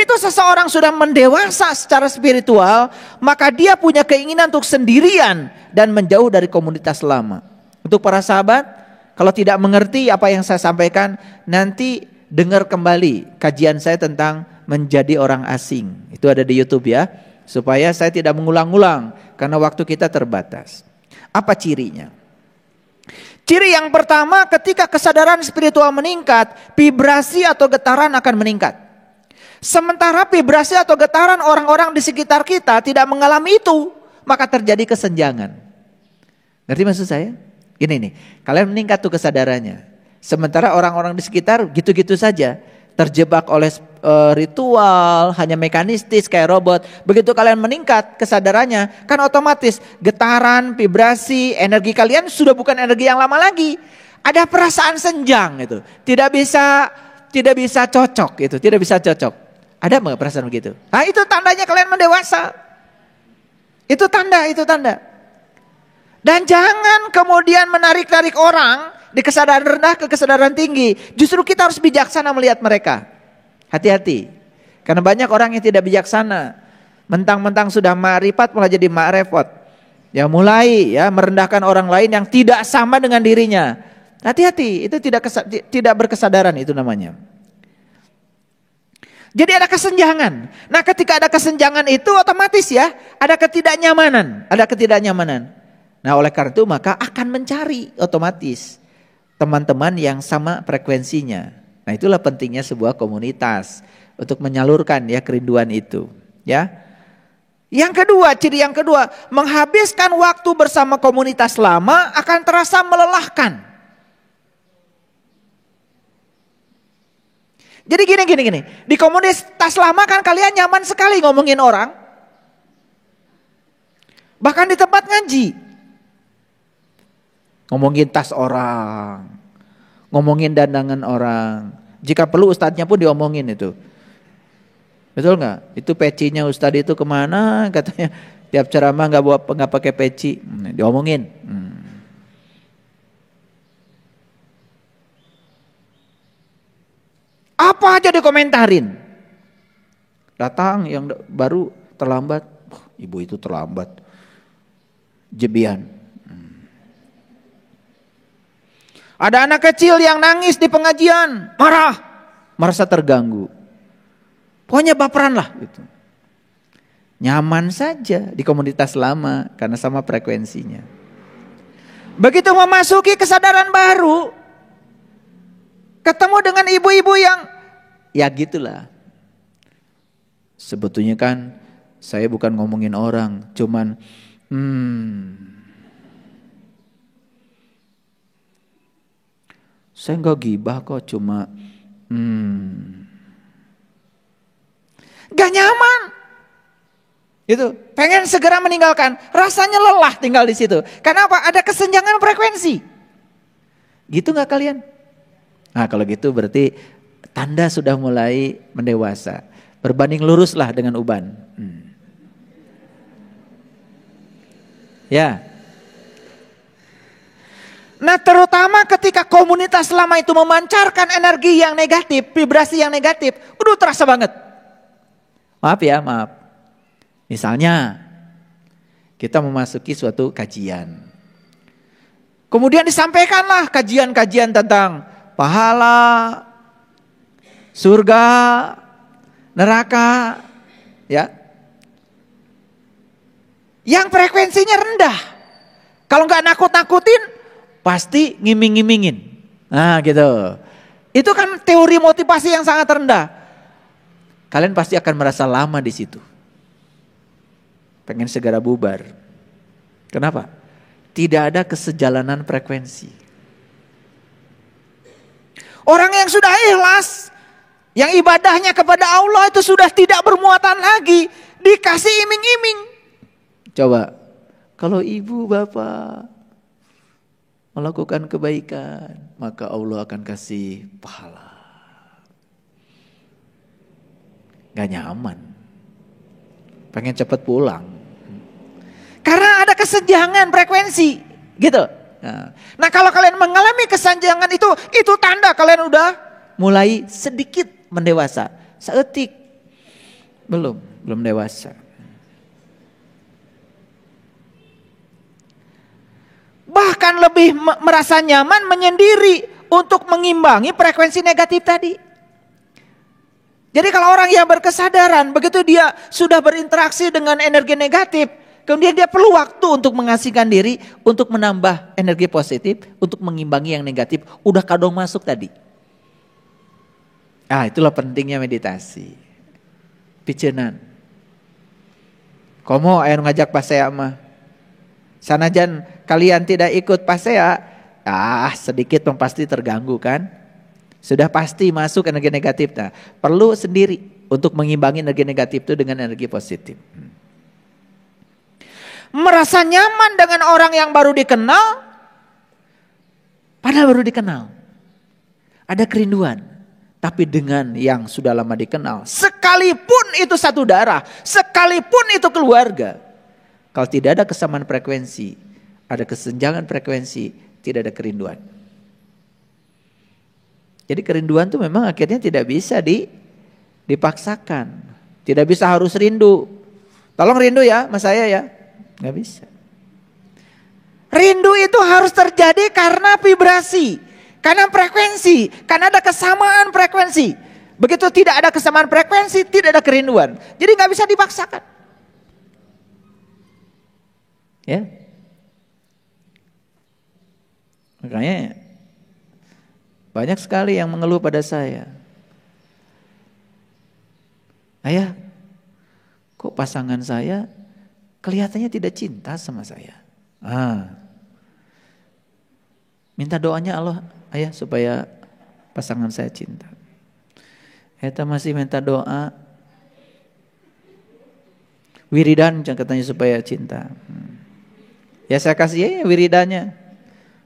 Begitu seseorang sudah mendewasa secara spiritual, maka dia punya keinginan untuk sendirian dan menjauh dari komunitas lama. Untuk para sahabat, kalau tidak mengerti apa yang saya sampaikan, nanti dengar kembali kajian saya tentang menjadi orang asing. Itu ada di YouTube ya, supaya saya tidak mengulang-ulang karena waktu kita terbatas. Apa cirinya? Ciri yang pertama, ketika kesadaran spiritual meningkat, vibrasi atau getaran akan meningkat. Sementara vibrasi atau getaran orang-orang di sekitar kita tidak mengalami itu, maka terjadi kesenjangan. Ngerti maksud saya? Ini nih, kalian meningkat tuh kesadarannya. Sementara orang-orang di sekitar gitu-gitu saja, terjebak oleh ritual, hanya mekanistis kayak robot. Begitu kalian meningkat kesadarannya, kan otomatis getaran, vibrasi, energi kalian sudah bukan energi yang lama lagi. Ada perasaan senjang itu, tidak bisa cocok itu, tidak bisa cocok. Ada nggak perasaan begitu? Nah itu tandanya kalian mendewasa. Itu tanda. Dan jangan kemudian menarik-narik orang di kesadaran rendah ke kesadaran tinggi. Justru kita harus bijaksana melihat mereka. Hati-hati. Karena banyak orang yang tidak bijaksana. Mentang-mentang sudah ma'rifat malah jadi ma'rifat. Ya mulai ya merendahkan orang lain yang tidak sama dengan dirinya. Hati-hati, itu tidak berkesadaran itu namanya. Jadi ada kesenjangan. Nah ketika ada kesenjangan itu otomatis ya ada ketidaknyamanan. Nah oleh karena itu maka akan mencari otomatis teman-teman yang sama frekuensinya. Nah itulah pentingnya sebuah komunitas untuk menyalurkan ya kerinduan itu. Ya. Yang kedua, ciri yang kedua, menghabiskan waktu bersama komunitas lama akan terasa melelahkan. Jadi gini. Di komunitas lama kan kalian nyaman sekali ngomongin orang. Bahkan di tempat ngaji. Ngomongin tas orang. Ngomongin dandangan orang. Jika perlu ustadznya pun diomongin itu. Betul gak? Itu pecinya ustadz itu kemana? Katanya tiap ceramah gak pakai peci. Diomongin. Apa aja dikomentarin. Datang yang baru terlambat. Ibu itu terlambat. Jebian. Ada anak kecil yang nangis di pengajian. Marah. Merasa terganggu. Pokoknya baperan lah. Gitu. Nyaman saja di komunitas lama. Karena sama frekuensinya. Begitu memasuki kesadaran baru. Ketemu dengan ibu-ibu yang ya gitulah. Sebetulnya kan saya bukan ngomongin orang, cuman saya enggak gibah kok, cuma gak nyaman. Itu pengen segera meninggalkan, rasanya lelah tinggal di situ. Karena apa? Ada kesenjangan frekuensi. Gitu nggak kalian? Nah kalau gitu berarti tanda sudah mulai mendewasa. Berbanding luruslah dengan uban. Ya. Nah terutama ketika komunitas lama itu memancarkan energi yang negatif, vibrasi yang negatif, terasa banget. Maaf ya, maaf. Misalnya kita memasuki suatu kajian. Kemudian disampaikanlah kajian-kajian tentang pahala, surga, neraka, ya. Yang frekuensinya rendah. Kalau nggak nakut-nakutin, pasti ngiming-ngimingin. Nah gitu. Itu kan teori motivasi yang sangat rendah. Kalian pasti akan merasa lama di situ. Pengen segera bubar. Kenapa? Tidak ada kesejalanan frekuensi. Orang yang sudah ikhlas, yang ibadahnya kepada Allah itu sudah tidak bermuatan lagi, dikasih iming-iming. Coba, kalau ibu bapak melakukan kebaikan, maka Allah akan kasih pahala. Gak nyaman, pengen cepat pulang. Karena ada kesenjangan frekuensi, gitu. Nah kalau kalian mengalami kesenjangan itu tanda kalian udah mulai sedikit mendewasa. Seetik. belum dewasa. Bahkan lebih merasa nyaman menyendiri untuk mengimbangi frekuensi negatif tadi. Jadi kalau orang yang berkesadaran, begitu dia sudah berinteraksi dengan energi negatif, kemudian dia perlu waktu untuk mengasihkan diri, untuk menambah energi positif, untuk mengimbangi yang negatif. Udah kadang masuk tadi. Itulah pentingnya meditasi. Picenan. Komo ayo ngajak pasea mah. Sanajan kalian tidak ikut pasea, sedikit dong pasti terganggu kan? Sudah pasti masuk energi negatif. Nah, perlu sendiri untuk mengimbangi energi negatif itu dengan energi positif. Merasa nyaman dengan orang yang baru dikenal, padahal baru dikenal. Ada kerinduan, tapi dengan yang sudah lama dikenal, sekalipun itu satu darah, sekalipun itu keluarga, kalau tidak ada kesamaan frekuensi, ada kesenjangan frekuensi, tidak ada kerinduan. Jadi kerinduan itu memang akhirnya tidak bisa dipaksakan. Tidak bisa harus rindu. Tolong rindu ya sama saya ya. Gak bisa. Rindu itu harus terjadi karena vibrasi. Karena frekuensi. Karena ada kesamaan frekuensi. Begitu tidak ada kesamaan frekuensi, tidak ada kerinduan. Jadi gak bisa dipaksakan. Ya. Makanya banyak sekali yang mengeluh pada saya. Ayah, kok pasangan saya kelihatannya tidak cinta sama saya. Minta doanya Allah, ayah, supaya pasangan saya cinta. Eta masih minta doa. Wiridan katanya supaya cinta. Ya saya kasih ya wiridanya.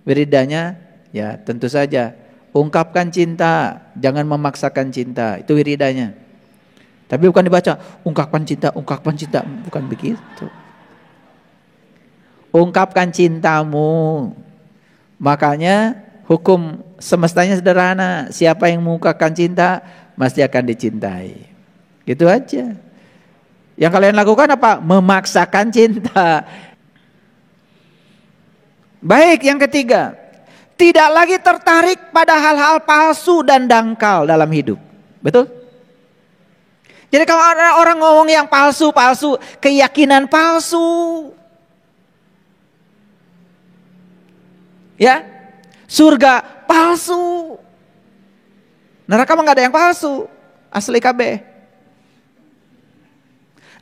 Wiridanya ya tentu saja. Ungkapkan cinta, jangan memaksakan cinta. Itu wiridanya. Tapi bukan dibaca, ungkapkan cinta, bukan begitu. Ungkapkan cintamu. Makanya hukum semestanya sederhana. Siapa yang mengungkapkan cinta, pasti akan dicintai. Gitu aja. Yang kalian lakukan apa? Memaksakan cinta. Baik, yang ketiga. Tidak lagi tertarik pada hal-hal palsu dan dangkal dalam hidup. Betul? Jadi kalau ada orang ngomong yang palsu-palsu, keyakinan palsu. Ya, surga palsu. Neraka mah gak ada yang palsu. Asli KB.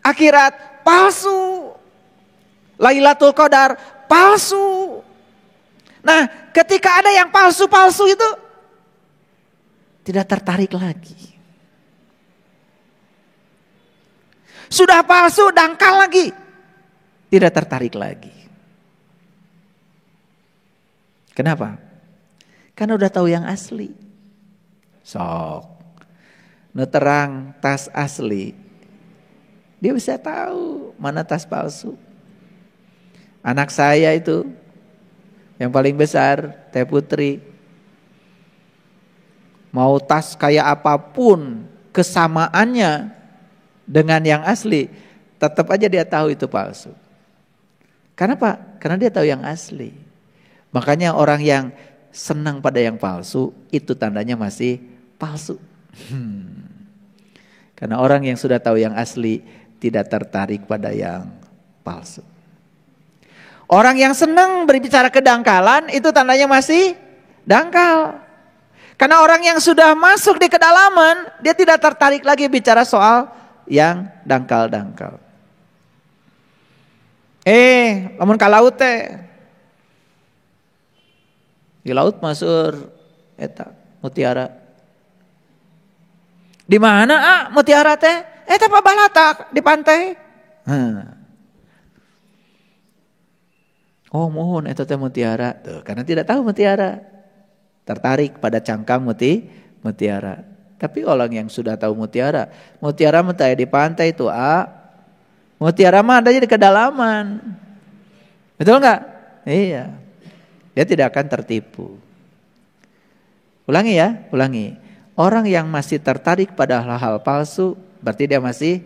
Akhirat palsu. Lailatul Qadar palsu. Nah, ketika ada yang palsu-palsu itu tidak tertarik lagi. Sudah palsu, dangkal lagi. Tidak tertarik lagi. Kenapa? Karena udah tahu yang asli. Sok. Nu terang tas asli. Dia bisa tahu mana tas palsu. Anak saya itu yang paling besar, Teh Putri, mau tas kayak apapun kesamaannya dengan yang asli, tetap aja dia tahu itu palsu. Kenapa? Karena dia tahu yang asli. Makanya orang yang senang pada yang palsu, itu tandanya masih palsu. Karena orang yang sudah tahu yang asli, tidak tertarik pada yang palsu. Orang yang senang berbicara kedangkalan itu tandanya masih dangkal. Karena orang yang sudah masuk di kedalaman, dia tidak tertarik lagi bicara soal yang dangkal-dangkal. Lamun ka laut teh. Di laut masuk eta mutiara. Di mana mutiara teh? Eta pabalatak di pantai. Oh mohon itu teh mutiara. Tuh, karena tidak tahu mutiara. Tertarik pada cangkang mutiara. Tapi orang yang sudah tahu mutiara mah di pantai itu mutiara mah ada di kedalaman. Betul enggak? Iya. Dia tidak akan tertipu. Ulangi ya, ulangi. Orang yang masih tertarik pada hal-hal palsu berarti dia masih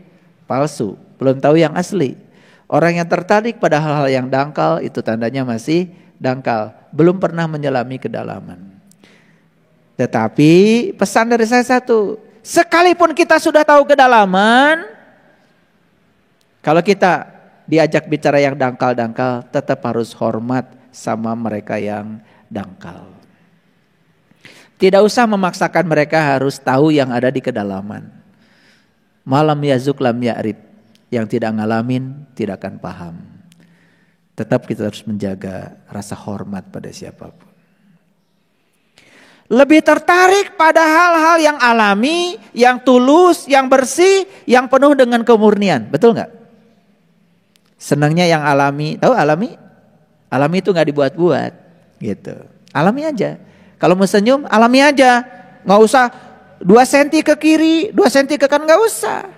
palsu, belum tahu yang asli. Orang yang tertarik pada hal-hal yang dangkal itu tandanya masih dangkal, belum pernah menyelami kedalaman. Tetapi pesan dari saya satu, sekalipun kita sudah tahu kedalaman, kalau kita diajak bicara yang dangkal-dangkal, tetap harus hormat sama mereka yang dangkal. Tidak usah memaksakan mereka harus tahu yang ada di kedalaman. Malam yazuk lam ya'rif, yang tidak ngalamin tidak akan paham. Tetap kita harus menjaga rasa hormat pada siapapun. Lebih tertarik pada hal-hal yang alami, yang tulus, yang bersih, yang penuh dengan kemurnian. Betul gak? Senangnya yang alami. Tahu alami? Alami itu gak dibuat-buat gitu. Alami aja. Kalau mau senyum, alami aja. Gak usah 2 cm ke kiri, 2 cm ke kanan, gak usah.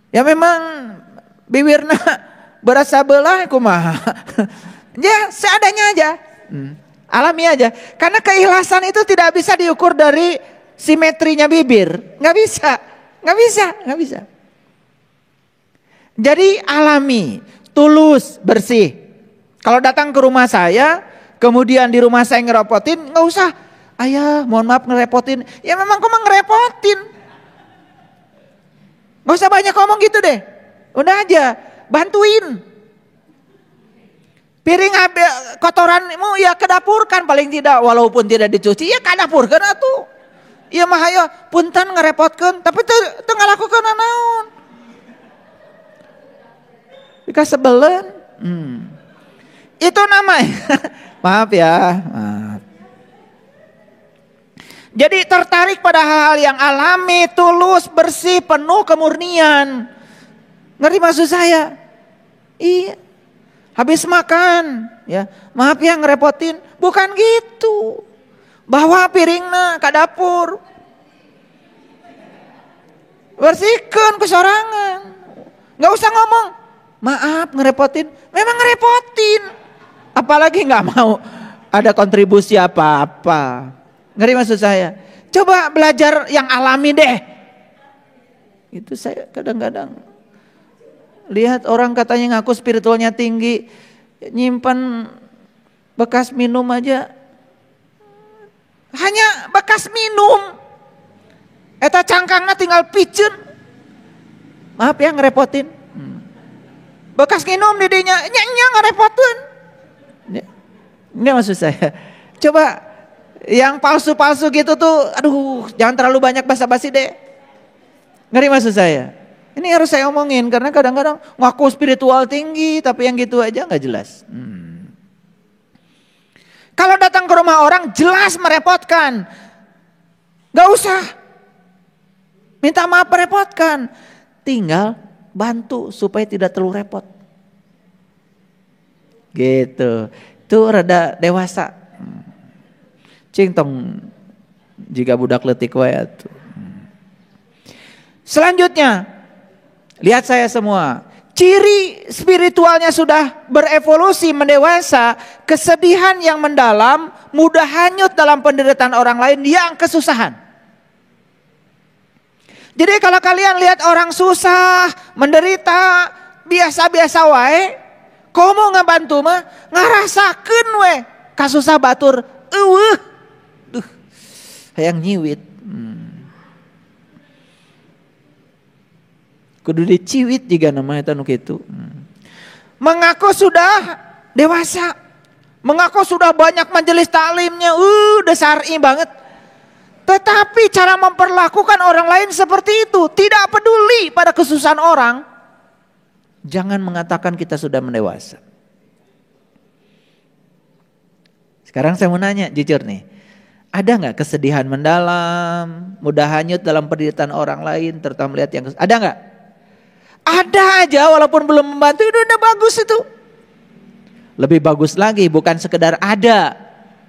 Ya memang bibirna berasa belah kumaha. Ya seadanya aja. Alami aja. Karena keikhlasan itu tidak bisa diukur dari simetrinya bibir. Gak bisa. Jadi alami, tulus, bersih. Kalau datang ke rumah saya, kemudian di rumah saya ngerepotin, gak usah. Ayah mohon maaf ngerepotin. Ya memang kok ngerepotin. Gak usah banyak ngomong gitu deh. Udah aja, bantuin. Piring kotoranmu ya kedapurkan paling tidak, walaupun tidak dicuci ya kedapurkan atuh. Iya mah ayo punten ngerepotkeun, tapi teu ngalakukeun naon. Bika sebelen. Itu namanya. Maaf ya, maaf. Jadi tertarik pada hal-hal yang alami, tulus, bersih, penuh kemurnian. Ngerti maksud saya? Iya. Habis makan, ya maaf ya ngerepotin. Bukan gitu. Bawa piringna ke dapur. Bersihkan ke sorangan. Gak usah ngomong. Maaf ngerepotin. Memang ngerepotin. Apalagi gak mau ada kontribusi apa-apa. Ngerti maksud saya? Coba belajar yang alami deh. Itu saya kadang-kadang lihat orang katanya ngaku spiritualnya tinggi, nyimpan bekas minum aja. Hanya bekas minum. Eta cangkangna tinggal picen. Maaf ya ngerepotin. Bekas minum didinya nya ngerepotin. Ini maksud saya. Coba yang palsu-palsu gitu tuh, aduh jangan terlalu banyak basa-basi deh. Ngerti maksud saya? Ini harus saya omongin karena kadang-kadang ngaku spiritual tinggi tapi yang gitu aja gak jelas. Kalau datang ke rumah orang jelas merepotkan. Gak usah minta maaf merepotkan. Tinggal bantu supaya tidak terlalu repot. Gitu. Itu rada dewasa. Cing tong jika budak letik wae atuh. Selanjutnya, lihat saya semua. Ciri spiritualnya sudah berevolusi, mendewasa, kesedihan yang mendalam, mudah hanyut dalam penderitaan orang lain yang kesusahan. Jadi kalau kalian lihat orang susah, menderita, biasa-biasa wae, komo ngabantu mah ngarasakeun we kasusah batur eueuh. Hayang nyiwit. Kudu diciwit juga namanya eta nu kitu. Mengaku sudah dewasa. Mengaku sudah banyak majelis taklimnya, udah syar'i banget. Tetapi cara memperlakukan orang lain seperti itu, tidak peduli pada kesusahan orang. Jangan mengatakan kita sudah mendewasa. Sekarang saya mau nanya jujur nih. Ada gak kesedihan mendalam, mudah hanyut dalam penderitaan orang lain, terutama melihat yang ada gak? Ada aja walaupun belum membantu, itu udah bagus itu. Lebih bagus lagi bukan sekedar ada,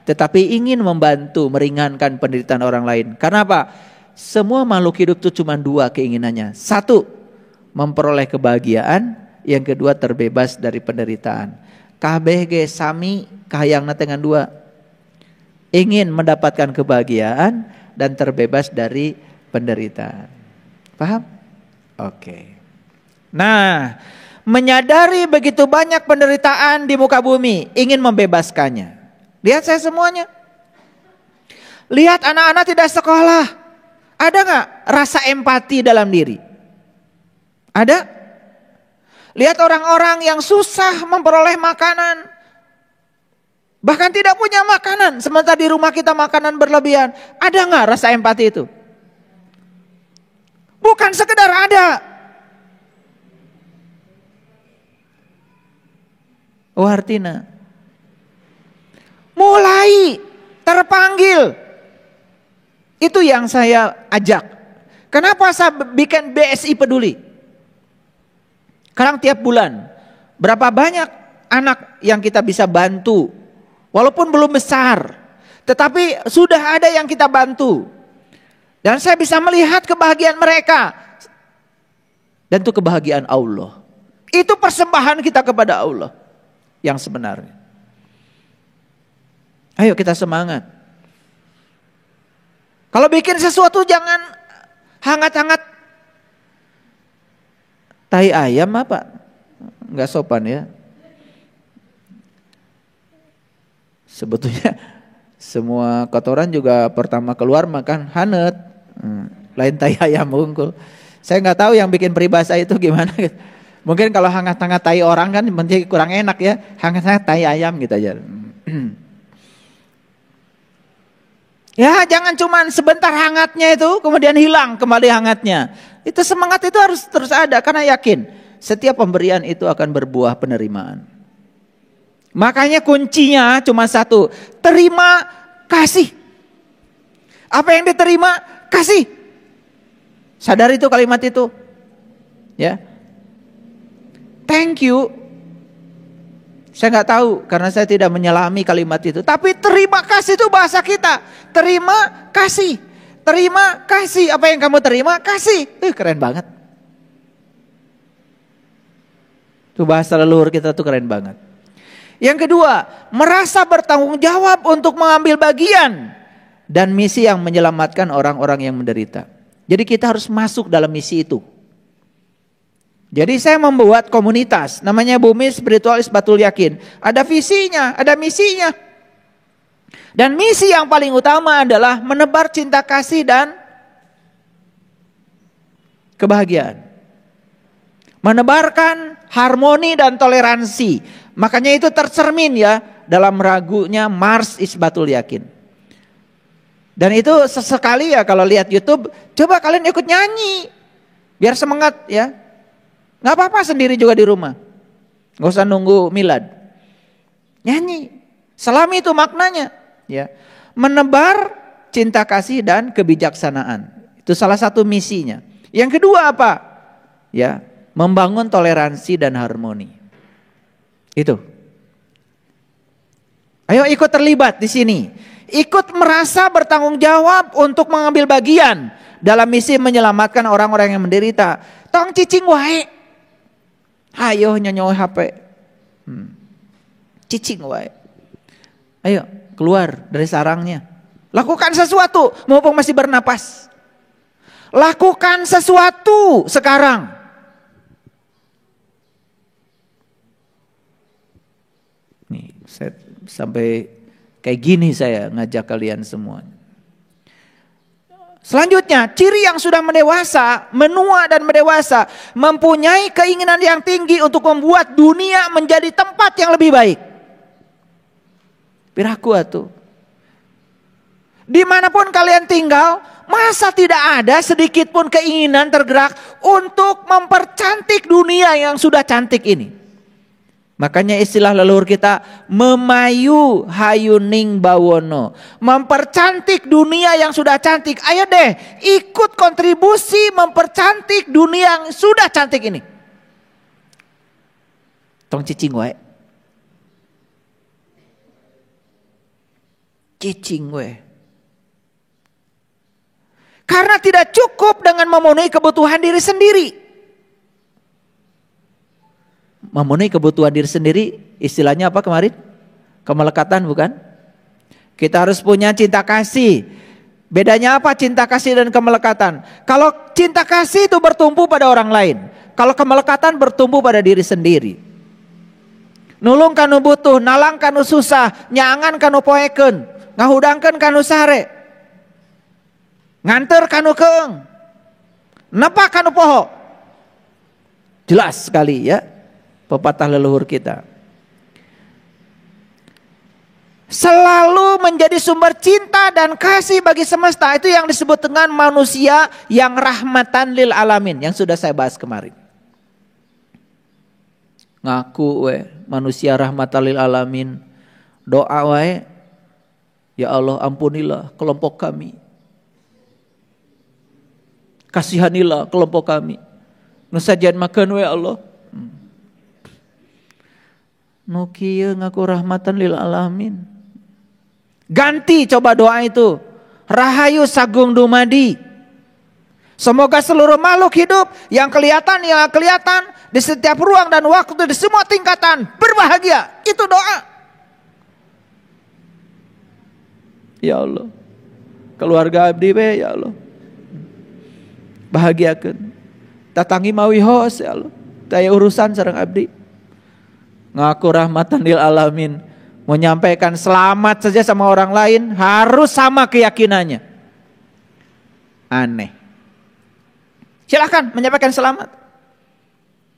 tetapi ingin membantu meringankan penderitaan orang lain. Karena apa? Semua makhluk hidup itu cuma 2 keinginannya. 1, memperoleh kebahagiaan. Yang kedua terbebas dari penderitaan. Kabeh ge sami kahayangna dengan 2. Ingin mendapatkan kebahagiaan dan terbebas dari penderitaan. Paham? Oke. Nah, menyadari begitu banyak penderitaan di muka bumi, ingin membebaskannya. Lihat saya semuanya. Lihat anak-anak tidak sekolah. Ada gak rasa empati dalam diri? Ada? Lihat orang-orang yang susah memperoleh makanan. Bahkan tidak punya makanan. Sementara di rumah kita makanan berlebihan. Ada gak rasa empati itu? Bukan sekedar ada. Oh Hartina. Mulai terpanggil. Itu yang saya ajak. Kenapa saya bikin BSI peduli? Sekarang tiap bulan. Berapa banyak anak yang kita bisa bantu. Walaupun belum besar. Tetapi sudah ada yang kita bantu. Dan saya bisa melihat kebahagiaan mereka. Dan itu kebahagiaan Allah. Itu persembahan kita kepada Allah. Yang sebenarnya. Ayo kita semangat. Kalau bikin sesuatu jangan hangat-hangat. Tai ayam apa? Enggak sopan ya. Sebetulnya semua kotoran juga pertama keluar makan hanet. Lain tai ayam unggul. Saya nggak tahu yang bikin peribahasa itu gimana. Mungkin kalau hangat-hangat tai orang kan menjadi kurang enak ya. Hangat-hangat tai ayam gitu aja. Ya jangan cuma sebentar hangatnya itu kemudian hilang kembali hangatnya. Itu semangat itu harus terus ada karena yakin setiap pemberian itu akan berbuah penerimaan. Makanya kuncinya cuma satu, terima kasih. Apa yang diterima kasih. Sadar itu kalimat itu. Ya. Thank you. Saya nggak tahu karena saya tidak menyelami kalimat itu. Tapi terima kasih itu bahasa kita. Terima kasih. Terima kasih. Apa yang kamu terima? Kasih. Keren banget. Itu bahasa leluhur kita tuh keren banget. Yang kedua, merasa bertanggung jawab untuk mengambil bagian dan misi yang menyelamatkan orang-orang yang menderita. Jadi kita harus masuk dalam misi itu. Jadi saya membuat komunitas namanya Bumi Spiritual Isbatul Yakin. Ada visinya, ada misinya. Dan misi yang paling utama adalah menebar cinta kasih dan kebahagiaan. Menebarkan harmoni dan toleransi. Makanya itu tercermin ya dalam ragunya Mars Isbatul Yakin. Dan itu sesekali ya kalau lihat YouTube, coba kalian ikut nyanyi. Biar semangat ya. Gak apa-apa sendiri juga di rumah. Gak usah nunggu milad. Nyanyi. Selami itu maknanya. Ya. Menebar cinta kasih dan kebijaksanaan. Itu salah satu misinya. Yang kedua apa? Ya, membangun toleransi dan harmoni. Itu. Ayo ikut terlibat di sini. Ikut merasa bertanggung jawab untuk mengambil bagian dalam misi menyelamatkan orang-orang yang menderita. Tong cicing wae. Ayo nyonyoh HP. Cicing wae. Ayo keluar dari sarangnya. Lakukan sesuatu mumpung masih bernapas. Lakukan sesuatu sekarang. Nih, saya sampai kayak gini saya ngajak kalian semua. Selanjutnya, ciri yang sudah mendewasa, menua dan mendewasa, mempunyai keinginan yang tinggi untuk membuat dunia menjadi tempat yang lebih baik. Piraku atuh. Dimanapun kalian tinggal, masa tidak ada sedikit pun keinginan tergerak untuk mempercantik dunia yang sudah cantik ini. Makanya istilah leluhur kita memayu hayuning bawono. Mempercantik dunia yang sudah cantik. Ayo deh ikut kontribusi mempercantik dunia yang sudah cantik ini. Tong cicing wae. Cicing wae. Karena tidak cukup dengan memenuhi kebutuhan diri sendiri. Memenuhi kebutuhan diri sendiri, istilahnya apa kemarin? Kemelekatan bukan? Kita harus punya cinta kasih. Bedanya apa cinta kasih dan kemelekatan? Kalau cinta kasih itu bertumpu pada orang lain. Kalau kemelekatan bertumpu pada diri sendiri. Nulung kanu butuh, nalang kanu susah, nyangan kanu poeken, ngahudangkeun kanu sare, nganter kanu keung, nepa kanu poho. Jelas sekali ya pepatah leluhur kita. Selalu menjadi sumber cinta dan kasih bagi semesta. Itu yang disebut dengan manusia yang rahmatan lil alamin, yang sudah saya bahas kemarin. Ngaku manusia rahmatan lil alamin, doa ya Allah ampunilah kelompok kami, kasihanilah kelompok kami, nusajan makan ya Allah. Nukieu ngaku rahmatan lil alamin. Ganti coba doa itu, rahayu sagung dumadi. Semoga seluruh makhluk hidup yang kelihatan di setiap ruang dan waktu, di semua tingkatan berbahagia. Itu doa. Ya Allah, keluarga abdi ya Allah, bahagiakeun. Tatangi mawi hos ya Allah, daya urusan sareng abdi. Ngaku rahmatan lil alamin, menyampaikan selamat saja sama orang lain harus sama keyakinannya. Aneh. Silahkan menyampaikan selamat.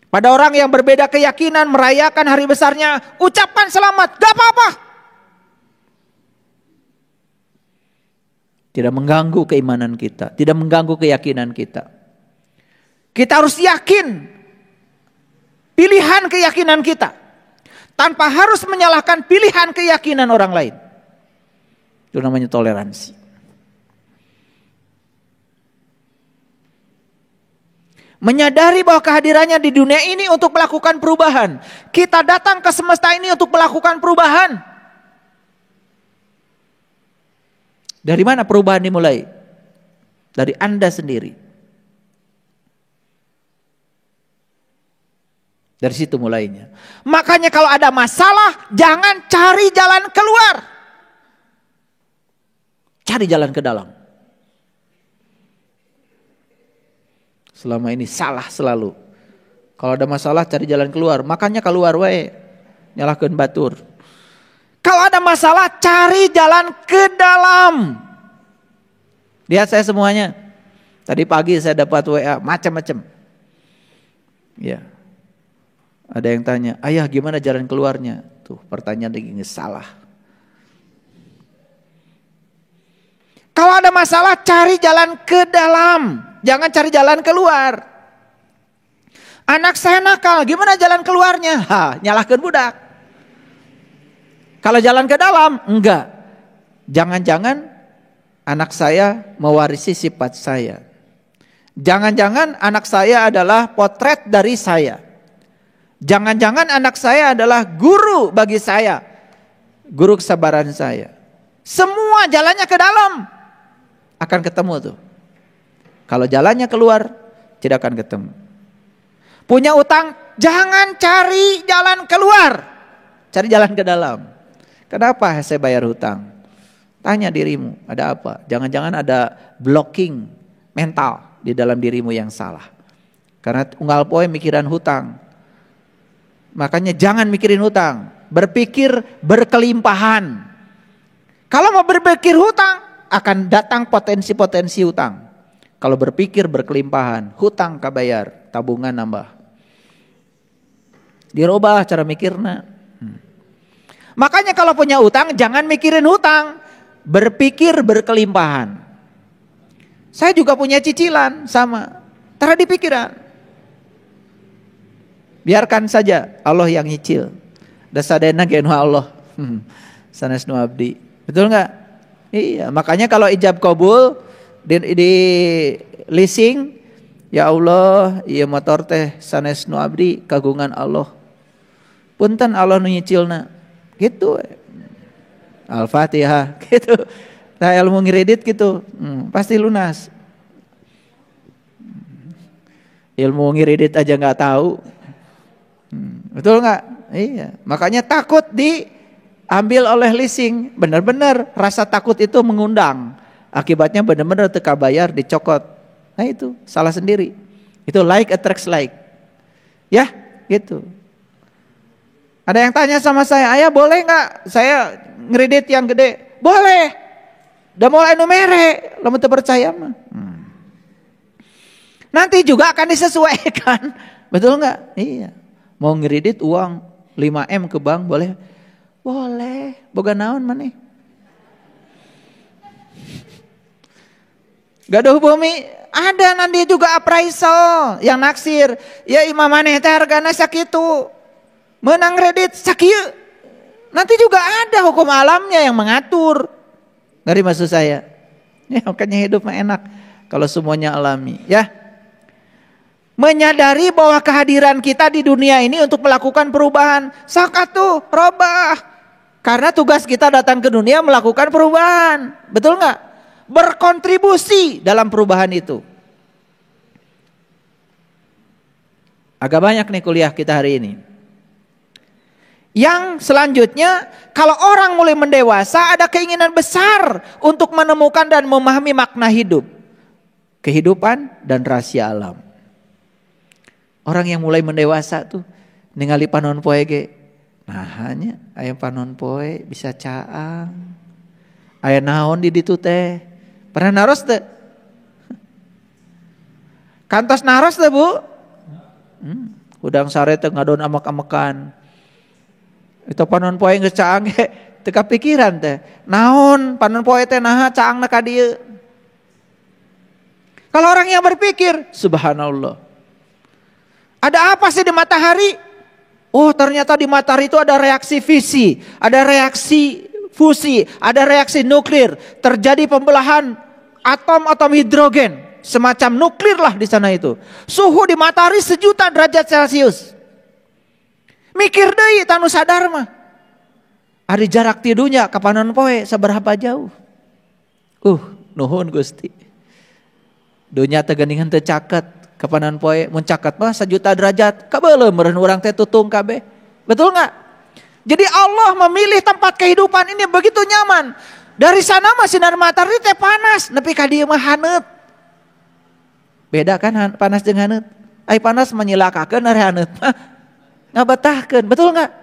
Pada orang yang berbeda keyakinan, merayakan hari besarnya, ucapkan selamat, gak apa-apa. Tidak mengganggu keimanan kita, tidak mengganggu keyakinan kita. Kita harus yakin pilihan keyakinan kita, tanpa harus menyalahkan pilihan keyakinan orang lain. Itu namanya toleransi. Menyadari bahwa kehadirannya di dunia ini untuk melakukan perubahan. Kita datang ke semesta ini untuk melakukan perubahan. Dari mana perubahan dimulai? Dari Anda sendiri. Dari situ mulainya. Makanya kalau ada masalah, jangan cari jalan keluar. Cari jalan ke dalam. Selama ini salah selalu. Kalau ada masalah cari jalan keluar. Makanya keluar wae. Nyalahkeun batur. Kalau ada masalah cari jalan ke dalam. Lihat saya semuanya. Tadi pagi saya dapat WA macam-macam. Ya. Ada yang tanya, ayah gimana jalan keluarnya? Tuh pertanyaan ini salah. Kalau ada masalah cari jalan ke dalam, jangan cari jalan keluar. Anak saya nakal, gimana jalan keluarnya? Nyalahkan budak. Kalau jalan ke dalam, enggak. Jangan-jangan anak saya mewarisi sifat saya. Jangan-jangan anak saya adalah potret dari saya. Jangan-jangan anak saya adalah guru bagi saya, guru kesabaran saya. Semua jalannya ke dalam akan ketemu tuh. Kalau jalannya keluar tidak akan ketemu. Punya utang, jangan cari jalan keluar, cari jalan ke dalam. Kenapa saya bayar hutang? Tanya dirimu, ada apa? Jangan-jangan ada blocking mental di dalam dirimu yang salah. Karena unggal poe mikiran hutang. Makanya jangan mikirin hutang, berpikir berkelimpahan. Kalau mau berpikir hutang, akan datang potensi-potensi hutang. Kalau berpikir berkelimpahan, hutang kabayar, tabungan nambah. Dirubah cara mikirna. Makanya kalau punya hutang, jangan mikirin hutang, berpikir berkelimpahan. Saya juga punya cicilan, sama. Taruh di pikiran. Biarkan saja Allah yang nyicil. Dasadena ge Allah. Sanes nu abdi. Betul enggak? Iya, makanya kalau ijab kabul di leasing, ya Allah, ieu motor teh sanes nu abdi kagungan Allah. Punten Allah nu nyicilna. Gitu. Al-Fatihah gitu. Nah, ilmu ngiredit gitu. Pasti lunas. Ilmu ngiredit aja enggak tahu. Betul nggak? Iya. Makanya takut diambil oleh leasing. Benar-benar rasa takut itu mengundang. Akibatnya benar-benar teka bayar, dicokot. Nah itu salah sendiri. Itu like attracts like. Ya gitu. Ada yang tanya sama saya, ayah boleh gak saya ngeredit yang gede? Boleh. Udah mulai numere, lo mau percaya mah. Nanti juga akan disesuaikan. Betul gak? Iya. Mau ngeredit uang 5M ke bank boleh? Boleh. Boga naon maneh? Gaduh bumi ada nanti juga appraisal yang naksir. Ya imam maneh teh hargana sakitu. Menang kredit sakieu. Nanti juga ada hukum alamnya yang mengatur. Ngeri maksud saya. Ya makanya hidup mah enak kalau semuanya alami, ya. Menyadari bahwa kehadiran kita di dunia ini untuk melakukan perubahan. Sakatu robah. Karena tugas kita datang ke dunia melakukan perubahan. Betul enggak? Berkontribusi dalam perubahan itu. Agak banyak nih kuliah kita hari ini. Yang selanjutnya, kalau orang mulai mendewasa, ada keinginan besar untuk menemukan dan memahami makna hidup, kehidupan dan rahasia alam. Orang yang mulai mendewasa tuh ningali panon poe ge. Nah hanya aya panon poe bisa caang. Aya naon di ditu teh? Pernah naros teh? Kantos naros teh, Bu? Udang sare teh ngadon amek-amekan. Itu panon poe geus caang ge teu kapikiran teh. Naon panon poe teh naha caangna ka dieu? Kalau orang yang berpikir, subhanallah. Ada apa sih di matahari? Oh, ternyata di matahari itu ada reaksi fisi, ada reaksi fusi, ada reaksi nuklir. Terjadi pembelahan atom-atom hidrogen, semacam nuklir lah di sana itu. Suhu di matahari 1.000.000 derajat Celcius. Mikir deui tanu sadar mah. Ari jarak tidunya ka panon poe saberapa jauh? Nuhun Gusti. Dunya teh geuningan teu caket, ka panon poe mun caket mah 1.000.000 derajat. Kabeuleuh meureun urang teh tutung kabeh. Betul enggak? Jadi Allah memilih tempat kehidupan ini begitu nyaman. Dari sana mah sinar matahari teh panas, nepi ka dieu mah haneut. Beda kan panas jeung haneut? Ai panas menyilakakeun ari haneut mah ngabetahkeun, betul enggak?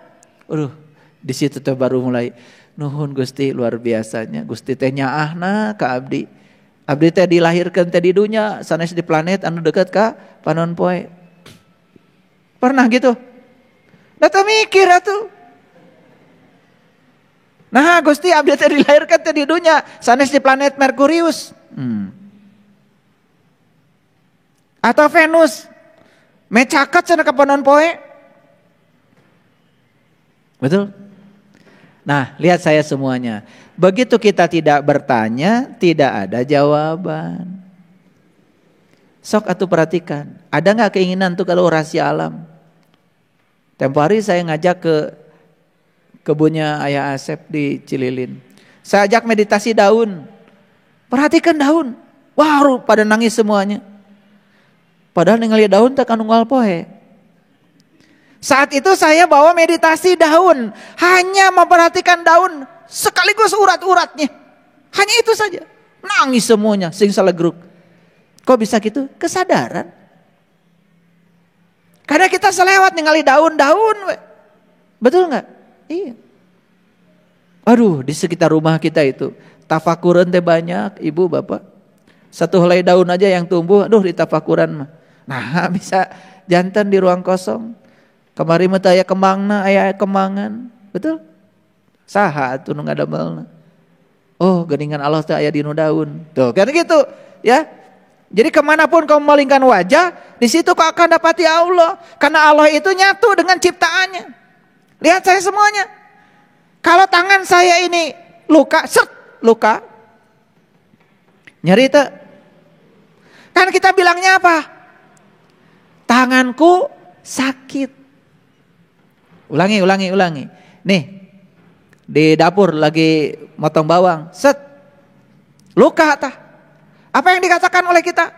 Di situ teh baru mulai nuhun Gusti luar biasanya. Gusti teh nyaahna ka abdi. Abdi teh dilahirkeun teh di dunya sanes di planet anu deukeut ka panon poe. Pernah gitu? Da teu mikir atuh. Nah, Gusti abdi teh dilahirkeun teh di dunya sanes di planet Merkurius. Atau Venus. Mecaket cenah ka panon poe. Betul? Nah, lihat saya semuanya. Begitu kita tidak bertanya, tidak ada jawaban. Sok atuh perhatikan. Ada gak keinginan tuh kalau rahasia alam? Tempo hari saya ngajak ke kebunnya Ayah Asep di Cililin. Saya ajak meditasi daun. Perhatikan daun. Wah, pada nangis semuanya. Padahal ningali daun teh kanu unggal poe. Saat itu saya bawa meditasi daun. Hanya memperhatikan daun sekaligus urat-uratnya. Hanya itu saja. Nangis semuanya, sing salegruk. Kok bisa gitu? Kesadaran. Karena kita selewat ningali daun-daun. Betul gak? Iya. Aduh, di sekitar rumah kita itu tafakuran teh banyak, ibu bapak. Satu helai daun aja yang tumbuh, aduh di tafakuran mah. Nah bisa jantan di ruang kosong. Kemarin mah aya kembangna, aya kembangan. Betul? Saha atuh nu ngadamelna. Oh, geuningan Allah teh aya di nu daun. Tuh, kan gitu, ya. Jadi kemanapun kamu memalingkan wajah, di situ kau akan dapati Allah. Karena Allah itu nyatu dengan ciptaannya. Lihat saya semuanya. Kalau tangan saya ini luka, luka. Nyeri teh. Kan kita bilangnya apa? Tanganku sakit. Ulangi. Nih, di dapur lagi motong bawang. Luka tah. Apa yang dikatakan oleh kita?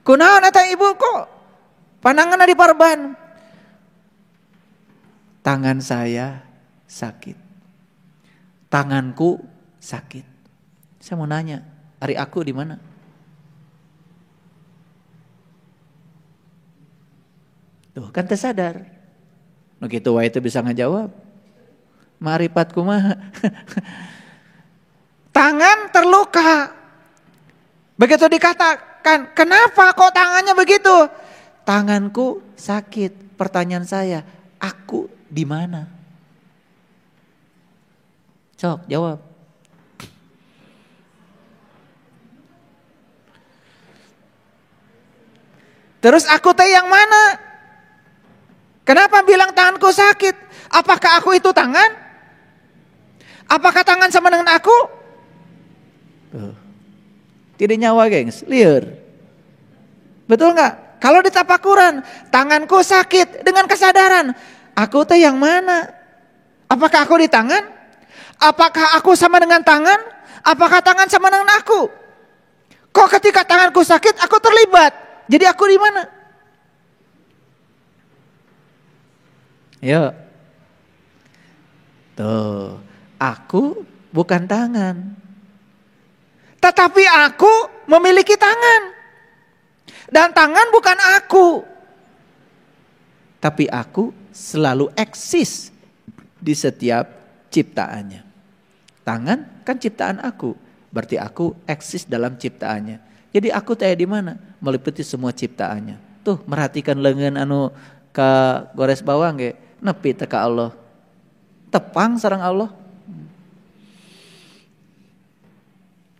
Kunaon eta ibu kok pandanganna diparban? Tangan saya sakit. Tanganku sakit. Saya mau nanya, Ari aku di mana? Tuh kan tersadar. Begitu wae itu bisa ngejawab. Marifat kumaha? Tangan terluka. Begitu dikatakan, kenapa kok tangannya begitu? Tanganku sakit. Pertanyaan saya, aku di mana? Sok jawab. Terus aku teh yang mana? Kenapa bilang tanganku sakit? Apakah aku itu tangan? Apakah tangan sama dengan aku? Tidak nyawa gengs, liar. Betul nggak? Kalau di tapakuran, tanganku sakit dengan kesadaran. Aku teh yang mana? Apakah aku di tangan? Apakah aku sama dengan tangan? Apakah tangan sama dengan aku? Kok ketika tanganku sakit, aku terlibat? Jadi aku di mana? Yuk. Tuh, aku bukan tangan. Tetapi aku memiliki tangan. Dan tangan bukan aku. Tapi aku selalu eksis di setiap ciptaannya. Tangan kan ciptaan aku. Berarti aku eksis dalam ciptaannya. Jadi aku teh di mana? Meliputi semua ciptaannya. Tuh, merhatikan lengan anu ka gores bawang ge, nepi teh ka Allah. Tepang sareng Allah.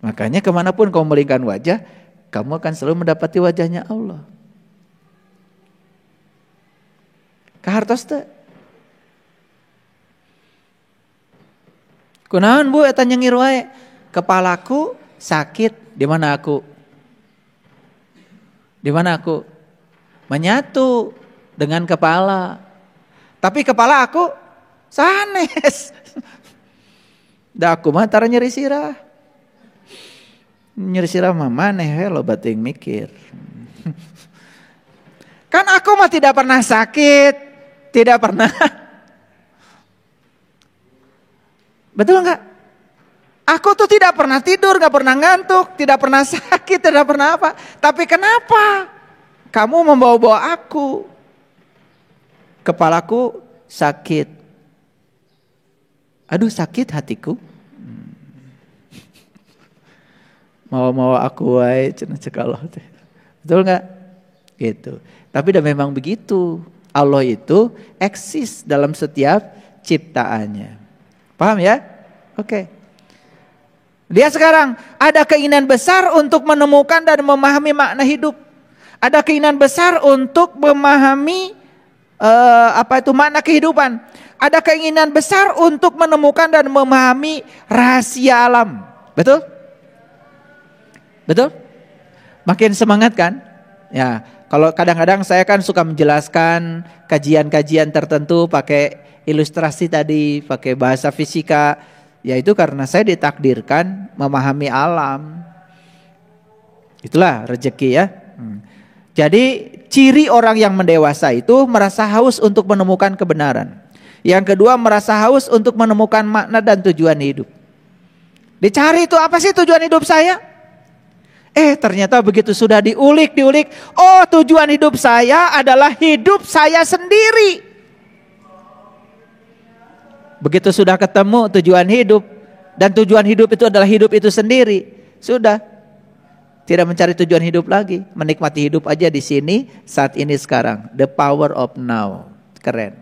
Makanya kemanapun kau melingkan wajah, kamu akan selalu mendapati wajahnya Allah. Kahartos teh. Kunaon Bu eta nyengir wae? Kepalaku sakit, di mana aku? Di mana aku? Menyatu dengan kepala. Tapi kepala aku sanes. Da aku mah tara nyeri sirah. Nyeri sirah mah maneh lo bating mikir. Kan aku mah tidak pernah sakit, tidak pernah. Betul enggak? Aku tuh tidak pernah tidur, gak pernah ngantuk, tidak pernah sakit, tidak pernah apa. Tapi kenapa kamu membawa-bawa aku? Kepalaku sakit. Aduh sakit hatiku. Mau aku wae cenah cek Allah teh. Betul enggak? Gitu. Tapi dah memang begitu. Allah itu eksis dalam setiap ciptaannya. Paham ya? Oke. Dia sekarang ada keinginan besar untuk menemukan dan memahami makna hidup. Ada keinginan besar untuk memahami makna kehidupan. Ada keinginan besar untuk menemukan dan memahami rahasia alam. Betul? Betul? Makin semangat kan? Ya, kalau kadang-kadang saya kan suka menjelaskan kajian-kajian tertentu pakai ilustrasi tadi, pakai bahasa fisika. Ya itu karena saya ditakdirkan memahami alam. Itulah rezeki ya. Jadi ciri orang yang mendewasa itu merasa haus untuk menemukan kebenaran. Yang kedua merasa haus untuk menemukan makna dan tujuan hidup. Dicari itu apa sih tujuan hidup saya? Ternyata begitu sudah diulik. Oh tujuan hidup saya adalah hidup saya sendiri. Begitu sudah ketemu tujuan hidup. Dan tujuan hidup itu adalah hidup itu sendiri. Sudah. Tidak mencari tujuan hidup lagi. Menikmati hidup aja di sini. Saat ini sekarang. The power of now. Keren.